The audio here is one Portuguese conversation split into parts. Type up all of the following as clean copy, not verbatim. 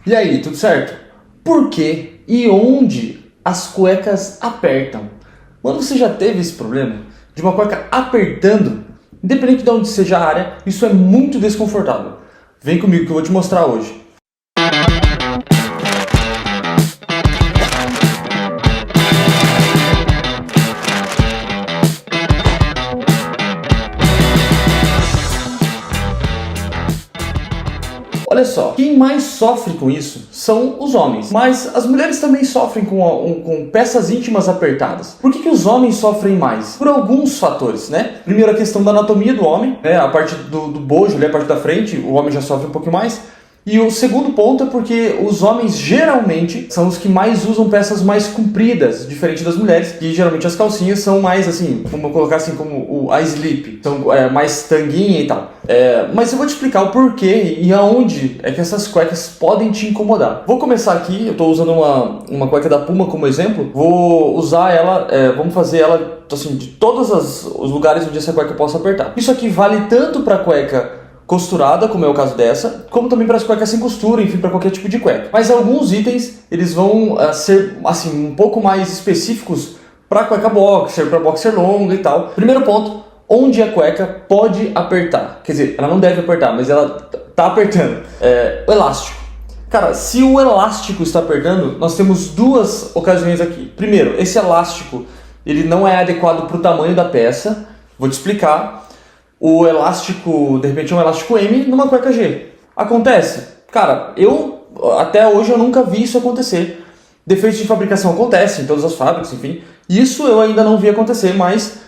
E aí, tudo certo? Por que e onde as cuecas apertam? Quando você já teve esse problema de uma cueca apertando, independente de onde seja a área, isso é muito desconfortável. Vem comigo que eu vou te mostrar hoje. Olha só, quem mais sofre com isso são os homens, mas as mulheres também sofrem com peças íntimas apertadas. Por que os homens sofrem mais? Por alguns fatores, né? Primeiro, a questão da anatomia do homem, né? A parte do bojo, ali, a parte da frente, o homem já sofre um pouquinho mais. E o segundo ponto é porque os homens geralmente são os que mais usam peças mais compridas, diferente das mulheres, que geralmente as calcinhas são mais assim, vamos colocar assim como a slip, são mais tanguinha e tal. Mas eu vou te explicar o porquê e aonde é que essas cuecas podem te incomodar. Vou começar aqui, eu estou usando uma cueca da Puma como exemplo, vou usar ela, vamos fazer ela assim, de todos os lugares onde essa cueca possa apertar. Isso aqui vale tanto para cueca costurada, como é o caso dessa, como também para as cuecas sem costura, enfim, para qualquer tipo de cueca. Mas alguns itens, eles vão ser, assim, um pouco mais específicos para cueca boxer, para boxer longa e tal. Primeiro ponto, onde a cueca pode apertar. Quer dizer, ela não deve apertar, mas ela tá apertando. O elástico. Cara, se o elástico está apertando, nós temos duas ocasiões aqui. Primeiro, esse elástico, ele não é adequado para o tamanho da peça. Vou te explicar. O elástico, de repente é um elástico M numa cueca G. Acontece? Cara, até hoje eu nunca vi isso acontecer. Defeitos de fabricação acontecem em todas as fábricas, enfim. Isso eu ainda não vi acontecer, mas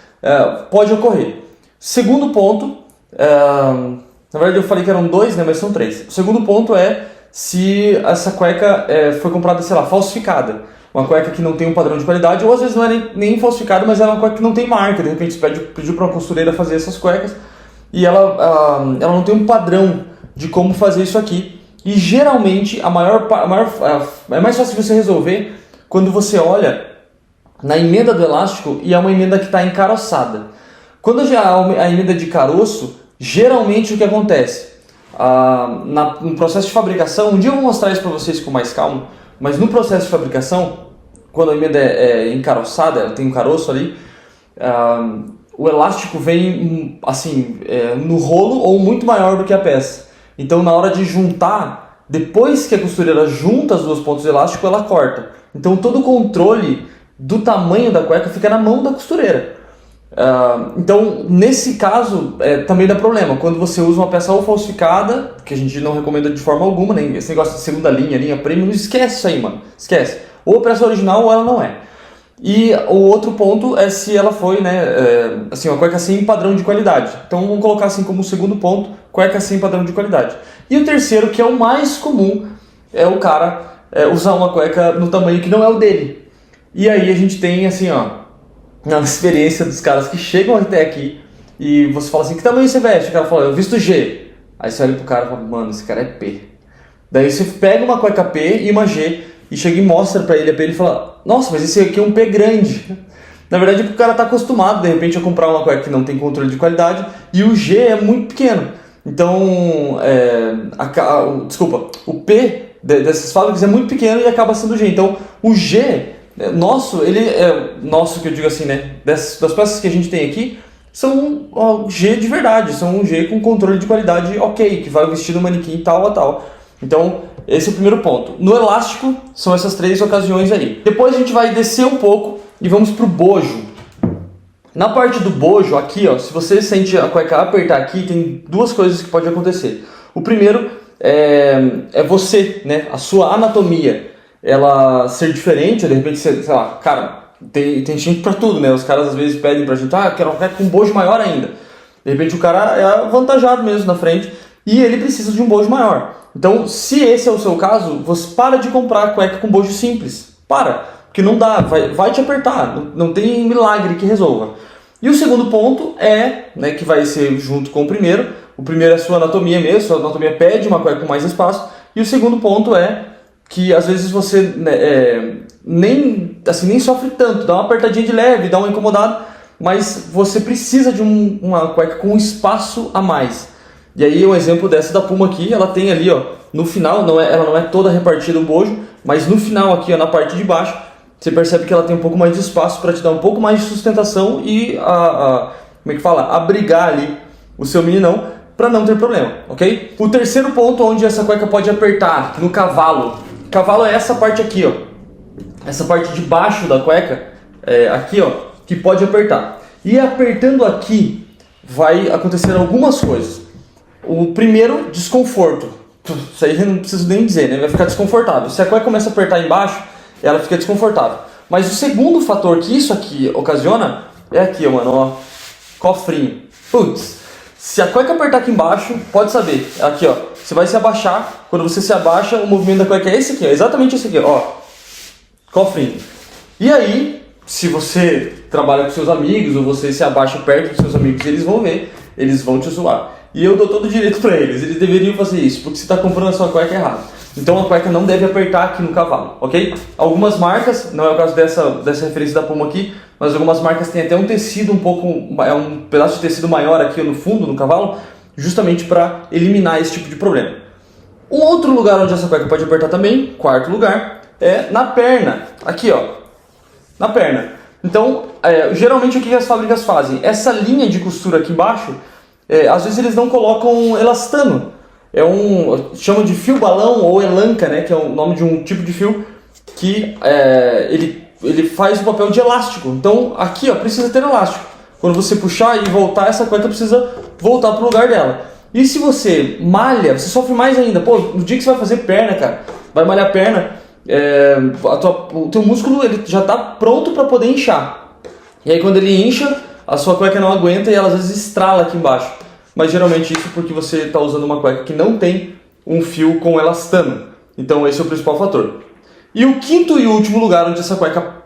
pode ocorrer. Segundo ponto, na verdade eu falei que eram dois, né, mas são três. O segundo ponto é se essa cueca foi comprada, sei lá, falsificada. Uma cueca que não tem um padrão de qualidade, ou às vezes não é nem falsificada, mas ela é uma cueca que não tem marca. De repente você pediu para uma costureira fazer essas cuecas e ela não tem um padrão de como fazer isso aqui. E geralmente é mais fácil você resolver quando você olha na emenda do elástico e é uma emenda que está encaroçada. Quando já há a emenda de caroço, geralmente o que acontece? No processo de fabricação, um dia eu vou mostrar isso para vocês com mais calma, mas no processo de fabricação, quando a emenda é encaroçada, ela tem um caroço ali, o elástico vem assim, no rolo ou muito maior do que a peça. Então, na hora de juntar, depois que a costureira junta as duas pontas do elástico, ela corta. Então, todo o controle do tamanho da cueca fica na mão da costureira. Então, nesse caso, também dá problema. Quando você usa uma peça ou falsificada, que a gente não recomenda de forma alguma, nem esse negócio de segunda linha, linha premium, não esquece isso aí, mano. Esquece. Ou a peça original ou ela não é. E o outro ponto é se ela foi, assim, uma cueca sem padrão de qualidade. Então, vamos colocar assim como segundo ponto, cueca sem padrão de qualidade. E o terceiro, que é o mais comum, é o cara usar uma cueca no tamanho que não é o dele. E aí a gente tem, assim, na experiência dos caras que chegam até aqui e você fala assim, que tamanho você veste? O cara fala, eu visto G. Aí você olha pro cara e fala, mano, esse cara é P. Daí você pega uma cueca P e uma G e chega e mostra pra ele a P e ele fala, nossa, mas esse aqui é um P grande. Na verdade é porque o cara tá acostumado, de repente, a comprar uma cueca que não tem controle de qualidade e o G é muito pequeno. Então, o P dessas fábricas é muito pequeno e acaba sendo G. Então, o G nosso, ele é nosso, que eu digo assim, né? Das peças que a gente tem aqui, são G de verdade, são um G com controle de qualidade ok, que vai vestir no manequim tal a tal. Então, esse é o primeiro ponto. No elástico, são essas três ocasiões aí. Depois a gente vai descer um pouco e vamos pro bojo. Na parte do bojo, aqui, se você sente a cueca apertar aqui, tem duas coisas que podem acontecer. O primeiro é você, né? A sua anatomia ela ser diferente, de repente, sei lá, cara, tem gente pra tudo, né? Os caras às vezes pedem pra gente, quero uma cueca com um bojo maior ainda. De repente o cara é avantajado mesmo na frente e ele precisa de um bojo maior. Então, se esse é o seu caso, você para de comprar a cueca com bojo simples. Porque não dá, vai te apertar, não tem milagre que resolva. E o segundo ponto né, que vai ser junto com o primeiro é a sua anatomia mesmo, sua anatomia pede uma cueca com mais espaço, e o segundo ponto é que às vezes você nem sofre tanto, dá uma apertadinha de leve, dá uma incomodada, mas você precisa de uma cueca com espaço a mais. E aí um exemplo dessa da Puma aqui, ela tem ali, ó, no final, ela não é toda repartida o bojo, mas no final aqui, ó, na parte de baixo, você percebe que ela tem um pouco mais de espaço para te dar um pouco mais de sustentação e como é que fala? Abrigar ali o seu meninão para não ter problema, ok? O terceiro ponto onde essa cueca pode apertar, no cavalo. Cavalo é essa parte aqui, ó. Essa parte de baixo da cueca, aqui, ó, que pode apertar. E apertando aqui, vai acontecer algumas coisas. O primeiro, desconforto. Isso aí eu não preciso nem dizer, né? Vai ficar desconfortável. Se a cueca começa a apertar embaixo, ela fica desconfortável. Mas o segundo fator que isso aqui ocasiona é aqui, ó, mano, ó. Cofrinho. Putz, se a cueca apertar aqui embaixo, pode saber. Aqui, ó. Você vai se abaixar. Quando você se abaixa, o movimento da cueca é esse aqui, ó. Exatamente esse aqui, ó. Cofrinho. E aí, se você trabalha com seus amigos ou você se abaixa perto dos seus amigos, eles vão ver, eles vão te zoar. E eu dou todo o direito pra eles. Eles deveriam fazer isso, porque você está comprando a sua cueca errado. Então a cueca não deve apertar aqui no cavalo, ok? Algumas marcas, não é o caso dessa referência da Puma aqui, mas algumas marcas têm até um tecido um pouco, um pedaço de tecido maior aqui no fundo, no cavalo, justamente para eliminar esse tipo de problema. Um outro lugar onde essa cueca pode apertar também, quarto lugar, é na perna. Aqui, ó, na perna. Então, geralmente o que as fábricas fazem? Essa linha de costura aqui embaixo, às vezes eles não colocam elastano. Chamam de fio balão ou elanca, né, que é o nome de um tipo de fio que ele faz o papel de elástico. Então aqui, ó, precisa ter elástico. Quando você puxar e voltar, essa cueca precisa voltar pro lugar dela. E se você malha, você sofre mais ainda. Pô, no dia que você vai fazer perna, cara, vai malhar perna, o teu músculo ele já está pronto para poder inchar. E aí quando ele incha, a sua cueca não aguenta e ela às vezes estrala aqui embaixo. Mas geralmente isso porque você está usando uma cueca que não tem um fio com elastano. Então esse é o principal fator. E o quinto e último lugar onde essa cueca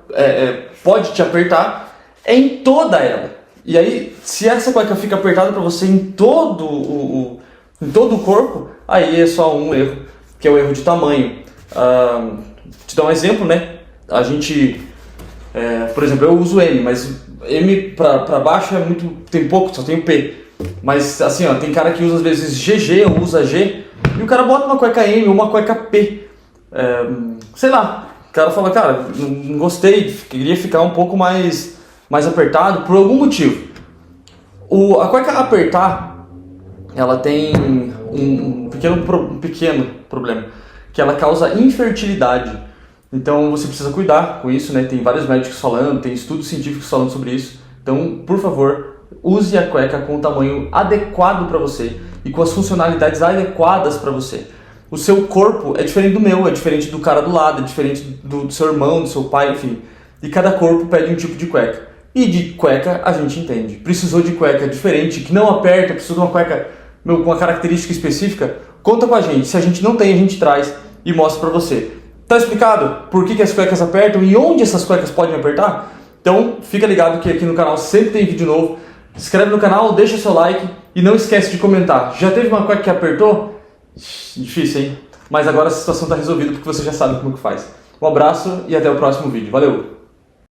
pode te apertar é em toda ela. E aí, se essa cueca fica apertada para você em todo o corpo, aí é só um erro, que é o erro de tamanho. Te dar um exemplo, né? A gente, por exemplo, eu uso M, mas M para baixo tem pouco, só tem o P. Mas assim, ó, tem cara que usa às vezes GG ou usa G e o cara bota uma cueca M ou uma cueca P. Sei lá, o cara fala, cara, não gostei, queria ficar um pouco mais apertado por algum motivo. A cueca apertar, ela tem um pequeno problema, que ela causa infertilidade. Então você precisa cuidar com isso, né? Tem vários médicos falando, tem estudos científicos falando sobre isso. Então, por favor, use a cueca com o tamanho adequado para você e com as funcionalidades adequadas para você. O seu corpo é diferente do meu, é diferente do cara do lado, é diferente do seu irmão, do seu pai, enfim. E cada corpo pede um tipo de cueca. E de cueca a gente entende. Precisou de cueca diferente, que não aperta, precisou de uma cueca com uma característica específica? Conta com a gente. Se a gente não tem, a gente traz e mostra pra você. Tá explicado por que as cuecas apertam e onde essas cuecas podem apertar? Então fica ligado que aqui no canal sempre tem vídeo novo. Se inscreve no canal, deixa seu like e não esquece de comentar. Já teve uma cueca que apertou? Difícil, hein? Mas agora a situação está resolvida porque você já sabe como que faz. Um abraço e até o próximo vídeo. Valeu!